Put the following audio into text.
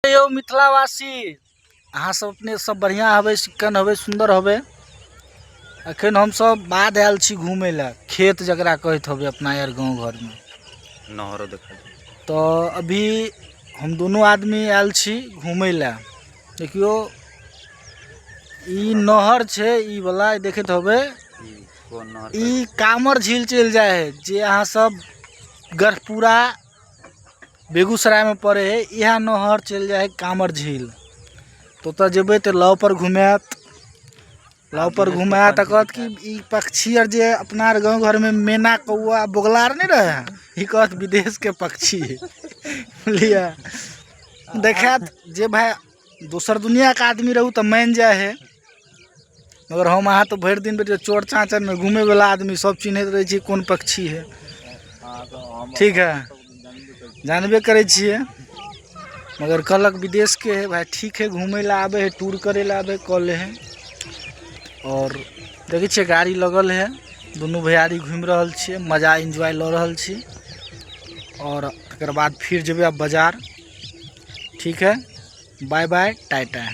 यो मिथिलावासी अहाँ सब अपने सब बढ़िया हवे, चिक्कन हवे, सुंदर हवे। अखन हम सब बाद आयल छी घूमे ला, खेत जकरा कहत हवे अपना यार गांव घर में नहरो देखा। तो अभी हम दोनों आदमी आयल छी घूमे ला। देखियो ई नहर छे, ई वाला देखत हवे, ई कामर झील चल जाए है जे अहाँ सब गढ़पुरा बेगूसराय में पड़े है। यह नहर चल जाए है कामर झील। तो जेबे तो लाव पर घुमात, लाव पर घुमात कहत कि ई पक्षी आर जे अपना गांव घर में मैना कौआ बोगला नहीं रहे, ई कहत विदेश के पक्षी लिया देखात। जे भाई दूसर दुनिया का आदमी रहू तो मान जाए है, मगर हम अहाँ तो भर दिन बेटे चोर चाँचर में घूमे वाला आदमी सब चिन्हत रहे छी कौन पक्षी है। ठीक है, जानबे करे छिए, मगर कहलक विदेश के है भाई। ठीक है, घूमे ला आवे है, टूर करे ला आवे, कॉल है। और देखे छिए गाड़ी लगल है, दोनों भैयारी घूम रहल छिए, मजा एंजॉय ल रहल छी। और तकर बाद फिर जेबे अब बाजार। ठीक है, बाय बाय, टाटा।